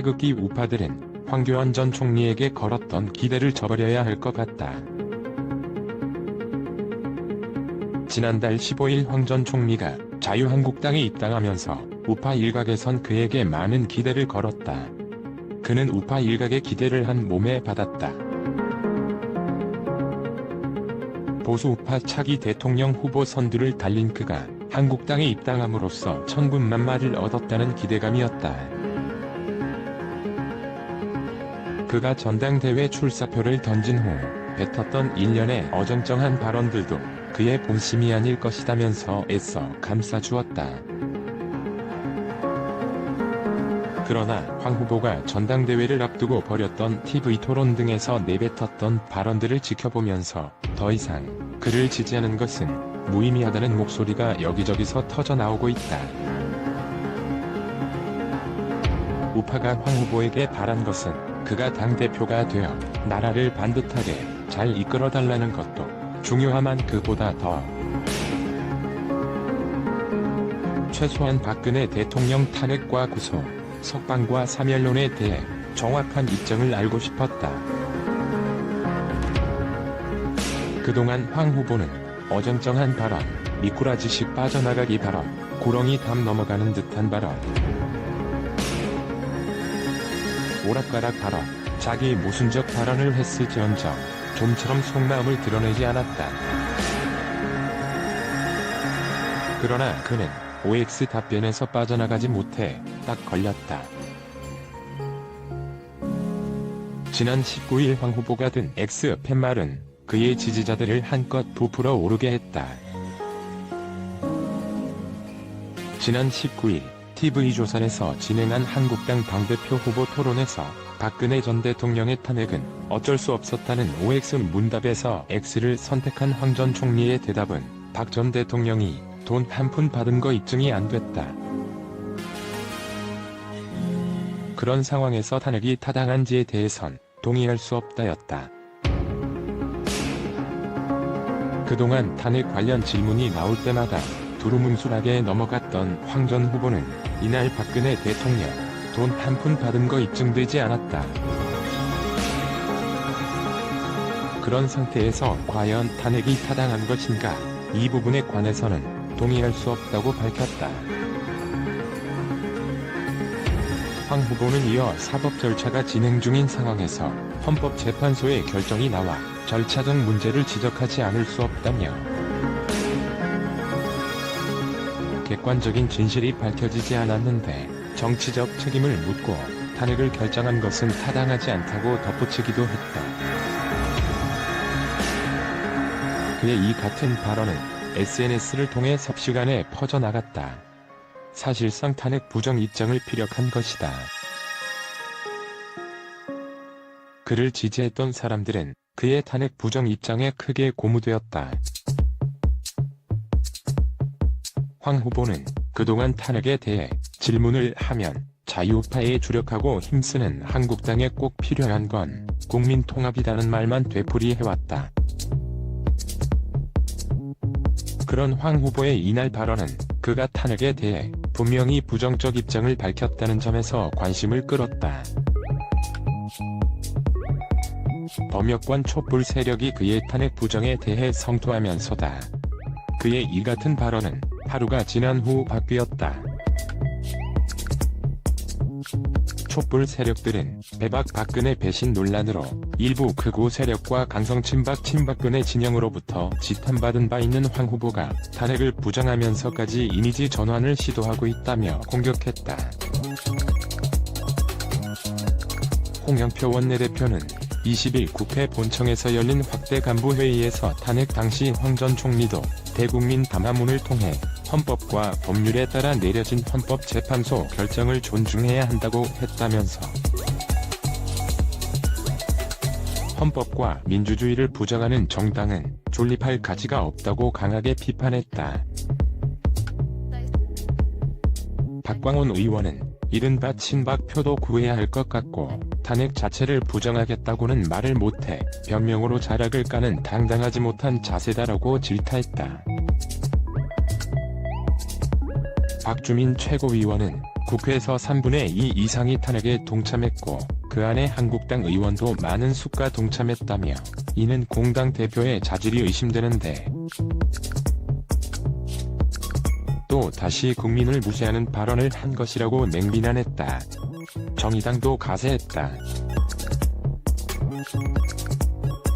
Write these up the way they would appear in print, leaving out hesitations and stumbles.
태극기 우파들은 황교안 전 총리에게 걸었던 기대를 저버려야 할 것 같다. 지난달 15일 황 전 총리가 자유한국당에 입당하면서 우파 일각에선 그에게 많은 기대를 걸었다. 그는 우파 일각의 기대를 한 몸에 받았다. 보수 우파 차기 대통령 후보 선두를 달린 그가 한국당에 입당함으로써 천군만마를 얻었다는 기대감이었다. 그가 전당대회 출사표를 던진 후 뱉었던 일련의 어정쩡한 발언들도 그의 본심이 아닐 것이다면서 애써 감싸주었다. 그러나 황 후보가 전당대회를 앞두고 벌였던 TV토론 등에서 내뱉었던 발언들을 지켜보면서 더 이상 그를 지지하는 것은 무의미하다는 목소리가 여기저기서 터져나오고 있다. 우파가 황 후보에게 바란 것은 그가 당대표가 되어 나라를 반듯하게 잘 이끌어달라는 것도 중요하만 그보다 더 최소한 박근혜 대통령 탄핵과 구속, 석방과 사면론에 대해 정확한 입장을 알고 싶었다. 그동안 황 후보는 어정쩡한 발언, 미꾸라지식 빠져나가기 발언, 구렁이 담 넘어가는 듯한 발언, 오락가락 발언, 자기 모순적 발언을 했을지언정 좀처럼 속마음을 드러내지 않았다. 그러나 그는 OX 답변에서 빠져나가지 못해 딱 걸렸다. 지난 19일 황 후보가 든 X 팻말은 그의 지지자들을 한껏 부풀어 오르게 했다. 지난 19일 TV조선에서 진행한 한국당 당대표 후보 토론에서 박근혜 전 대통령의 탄핵은 어쩔 수 없었다는 OX 문답에서 X를 선택한 황 전 총리의 대답은 박 전 대통령이 돈 한 푼 받은 거 입증이 안 됐다. 그런 상황에서 탄핵이 타당한지에 대해선 동의할 수 없다였다. 그동안 탄핵 관련 질문이 나올 때마다 두루뭉술하게 넘어갔던 황 전 후보는 이날 박근혜 대통령 돈 한 푼 받은 거 입증되지 않았다. 그런 상태에서 과연 탄핵이 타당한 것인가, 이 부분에 관해서는 동의할 수 없다고 밝혔다. 황 후보는 이어 사법 절차가 진행 중인 상황에서 헌법재판소의 결정이 나와 절차적 문제를 지적하지 않을 수 없다며 객관적인 진실이 밝혀지지 않았는데 정치적 책임을 묻고 탄핵을 결정한 것은 타당하지 않다고 덧붙이기도 했다. 그의 이 같은 발언은 SNS를 통해 섭시간에 퍼져나갔다. 사실상 탄핵 부정 입장을 피력한 것이다. 그를 지지했던 사람들은 그의 탄핵 부정 입장에 크게 고무되었다. 황 후보는 그동안 탄핵에 대해 질문을 하면 자유우파에 주력하고 힘쓰는 한국당에 꼭 필요한 건 국민 통합이라는 말만 되풀이해왔다. 그런 황 후보의 이날 발언은 그가 탄핵에 대해 분명히 부정적 입장을 밝혔다는 점에서 관심을 끌었다. 범여권 촛불 세력이 그의 탄핵 부정에 대해 성토하면서다. 그의 이 같은 발언은 하루가 지난 후 바뀌었다. 촛불 세력들은 배박 박근혜 배신 논란으로 일부 극우 세력과 강성 친박근혜 진영으로부터 지탄받은 바 있는 황 후보가 탄핵을 부정하면서까지 이미지 전환을 시도하고 있다며 공격했다. 홍영표 원내대표는 20일 국회 본청에서 열린 확대 간부회의에서 탄핵 당시 황 전 총리도 대국민 담화문을 통해 헌법과 법률에 따라 내려진 헌법재판소 결정을 존중해야 한다고 했다면서 헌법과 민주주의를 부정하는 정당은 존립할 가치가 없다고 강하게 비판했다. 박광온 의원은 이른바 친박표도 구해야 할 것 같고 탄핵 자체를 부정하겠다고는 말을 못해 변명으로 자락을 까는 당당하지 못한 자세다라고 질타했다. 박주민 최고위원은 국회에서 3분의 2 이상이 탄핵에 동참했고 그 안에 한국당 의원도 많은 수가 동참했다며 이는 공당 대표의 자질이 의심되는데 또 다시 국민을 무시하는 발언을 한 것이라고 맹비난했다. 정의당도 가세했다.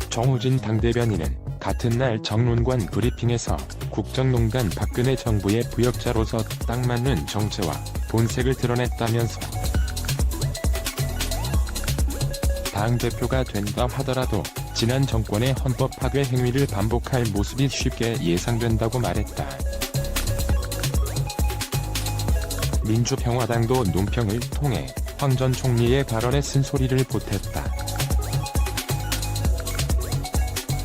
정우진 당대변인은 같은 날 정론관 브리핑에서 국정농단 박근혜 정부의 부역자로서 딱 맞는 정체와 본색을 드러냈다면서 당대표가 된다 하더라도 지난 정권의 헌법 파괴 행위를 반복할 모습이 쉽게 예상된다고 말했다. 민주평화당도 논평을 통해 황 전 총리의 발언에 쓴소리를 보탰다.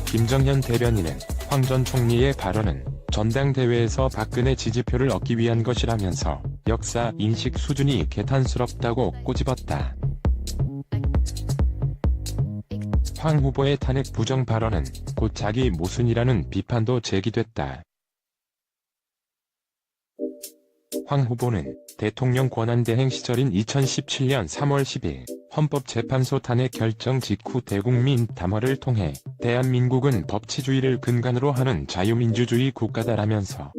김정현 대변인은 황 전 총리의 발언은 전당대회에서 박근혜 지지표를 얻기 위한 것이라면서 역사 인식 수준이 개탄스럽다고 꼬집었다. 황 후보의 탄핵 부정 발언은 곧 자기 모순이라는 비판도 제기됐다. 황 후보는 대통령 권한대행 시절인 2017년 3월 10일 헌법재판소 탄핵 결정 직후 대국민 담화를 통해 대한민국은 법치주의를 근간으로 하는 자유민주주의 국가다라면서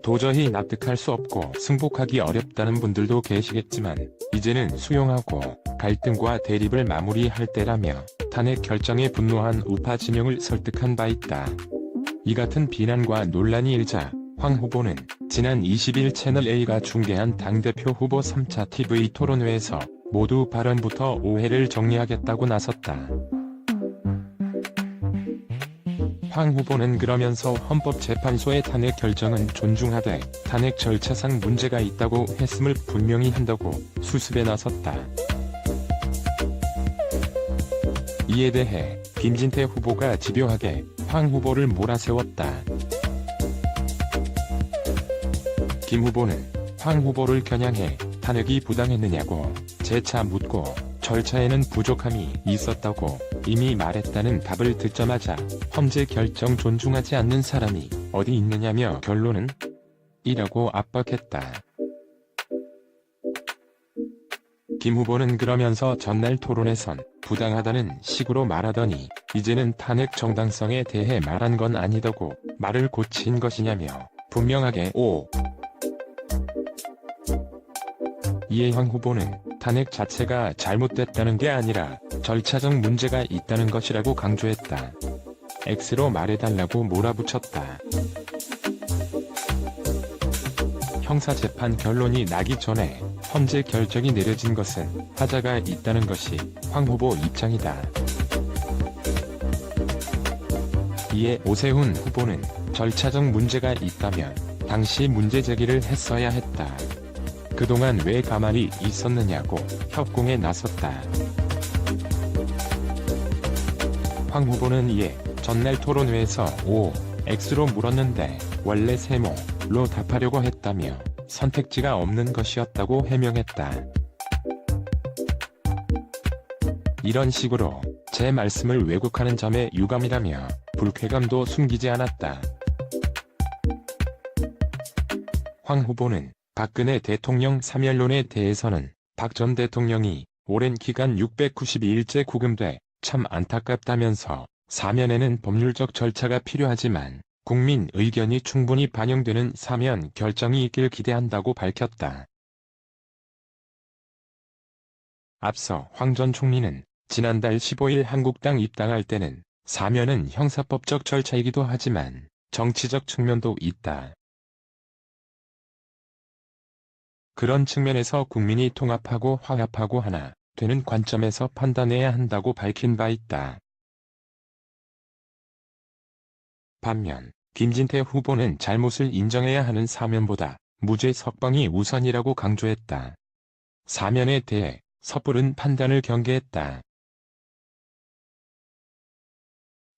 도저히 납득할 수 없고 승복하기 어렵다는 분들도 계시겠지만 이제는 수용하고 갈등과 대립을 마무리할 때라며 탄핵 결정에 분노한 우파 진영을 설득한 바 있다. 이 같은 비난과 논란이 일자 황 후보는 지난 20일 채널A가 중계한 당대표 후보 3차 TV 토론회에서 모두 발언부터 오해를 정리하겠다고 나섰다. 황 후보는 그러면서 헌법재판소의 탄핵 결정은 존중하되 탄핵 절차상 문제가 있다고 했음을 분명히 한다고 수습에 나섰다. 이에 대해 김진태 후보가 집요하게 황 후보를 몰아세웠다. 김 후보는 황 후보를 겨냥해 탄핵이 부당했느냐고 재차 묻고 절차에는 부족함이 있었다고 이미 말했다는 답을 듣자마자 헌재 결정 존중하지 않는 사람이 어디 있느냐며 결론은 이라고 압박했다. 김 후보는 그러면서 전날 토론에선 부당하다는 식으로 말하더니 이제는 탄핵 정당성에 대해 말한 건 아니다고 말을 고친 것이냐며 분명하게 이에 황 후보는 탄핵 자체가 잘못됐다는 게 아니라 절차적 문제가 있다는 것이라고 강조했다. X로 말해달라고 몰아붙였다. 형사재판 결론이 나기 전에 헌재 결정이 내려진 것은 하자가 있다는 것이 황 후보 입장이다. 이에 오세훈 후보는 절차적 문제가 있다면 당시 문제 제기를 했어야 했다. 그동안 왜 가만히 있었느냐고 협공에 나섰다. 황 후보는 이에 전날 토론회에서 X로 물었는데 원래 세모로 답하려고 했다며 선택지가 없는 것이었다고 해명했다. 이런 식으로 제 말씀을 왜곡하는 점에 유감이라며 불쾌감도 숨기지 않았다. 황 후보는 박근혜 대통령 사면론에 대해서는 박 전 대통령이 오랜 기간 692일째 구금돼 참 안타깝다면서 사면에는 법률적 절차가 필요하지만 국민 의견이 충분히 반영되는 사면 결정이 있길 기대한다고 밝혔다. 앞서 황 전 총리는 지난달 15일 한국당 입당할 때는 사면은 형사법적 절차이기도 하지만 정치적 측면도 있다. 그런 측면에서 국민이 통합하고 화합하고 하나 되는 관점에서 판단해야 한다고 밝힌 바 있다. 반면 김진태 후보는 잘못을 인정해야 하는 사면보다 무죄 석방이 우선이라고 강조했다. 사면에 대해 섣부른 판단을 경계했다.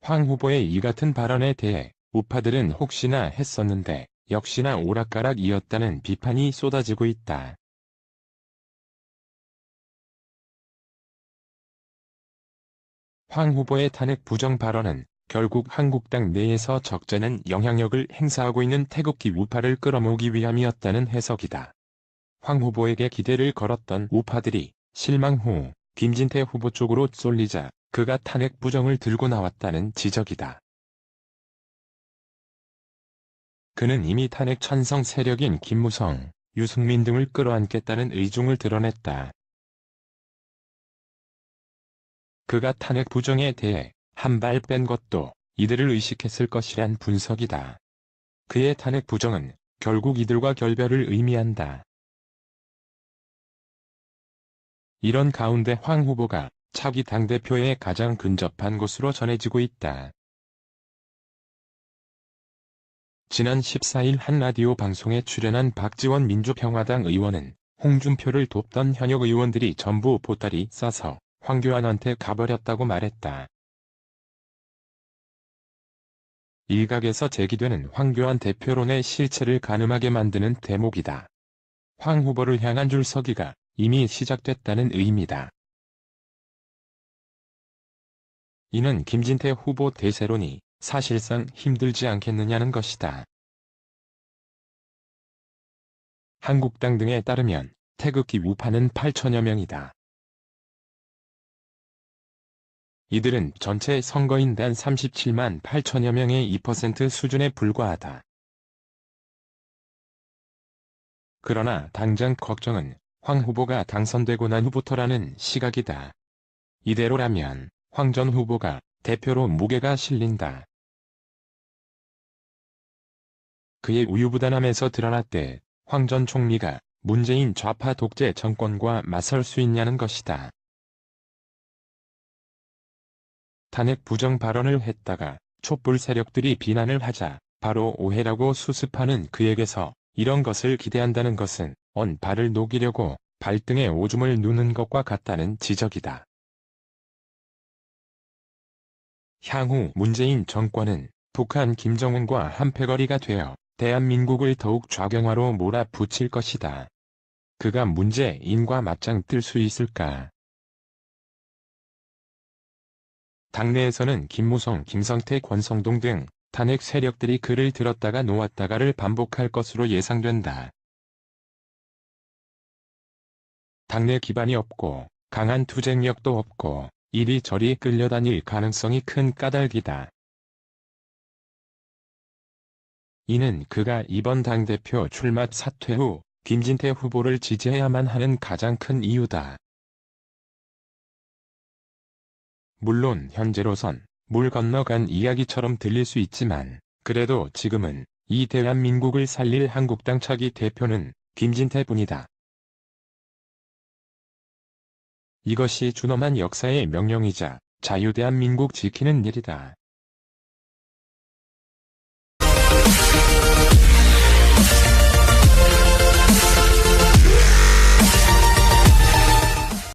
황 후보의 이 같은 발언에 대해 우파들은 혹시나 했었는데 역시나 오락가락이었다는 비판이 쏟아지고 있다. 황 후보의 탄핵 부정 발언은 결국 한국당 내에서 적잖은 영향력을 행사하고 있는 태극기 우파를 끌어모으기 위함이었다는 해석이다. 황 후보에게 기대를 걸었던 우파들이 실망 후 김진태 후보 쪽으로 쏠리자 그가 탄핵 부정을 들고 나왔다는 지적이다. 그는 이미 탄핵 찬성 세력인 김무성, 유승민 등을 끌어안겠다는 의중을 드러냈다. 그가 탄핵 부정에 대해 한 발 뺀 것도 이들을 의식했을 것이란 분석이다. 그의 탄핵 부정은 결국 이들과 결별을 의미한다. 이런 가운데 황 후보가 차기 당대표에 가장 근접한 것으로 전해지고 있다. 지난 14일 한 라디오 방송에 출연한 박지원 민주평화당 의원은 홍준표를 돕던 현역 의원들이 전부 보따리 싸서 황교안한테 가버렸다고 말했다. 일각에서 제기되는 황교안 대표론의 실체를 가늠하게 만드는 대목이다. 황 후보를 향한 줄서기가 이미 시작됐다는 의미다. 이는 김진태 후보 대세론이 사실상 힘들지 않겠느냐는 것이다. 한국당 등에 따르면 태극기 우파는 8천여 명이다. 이들은 전체 선거인단 37만 8천여 명의 2% 수준에 불과하다. 그러나 당장 걱정은 황 후보가 당선되고 난 후부터라는 시각이다. 이대로라면 황 전 후보가 대표로 무게가 실린다. 그의 우유부단함에서 드러났대 황 전 총리가 문재인 좌파 독재 정권과 맞설 수 있냐는 것이다. 탄핵 부정 발언을 했다가 촛불 세력들이 비난을 하자 바로 오해라고 수습하는 그에게서 이런 것을 기대한다는 것은 발을 녹이려고 발등에 오줌을 누는 것과 같다는 지적이다. 향후 문재인 정권은 북한 김정은과 한패거리가 되어 대한민국을 더욱 좌경화로 몰아붙일 것이다. 그가 문재인과 맞짱 뜰 수 있을까? 당내에서는 김무성, 김성태, 권성동 등 탄핵 세력들이 그를 들었다가 놓았다가를 반복할 것으로 예상된다. 당내 기반이 없고 강한 투쟁력도 없고 이리저리 끌려다닐 가능성이 큰 까닭이다. 이는 그가 이번 당대표 출마 사퇴 후 김진태 후보를 지지해야만 하는 가장 큰 이유다. 물론 현재로선 물 건너간 이야기처럼 들릴 수 있지만 그래도 지금은 이 대한민국을 살릴 한국당 차기 대표는 김진태뿐이다. 이것이 준엄한 역사의 명령이자 자유대한민국 지키는 일이다.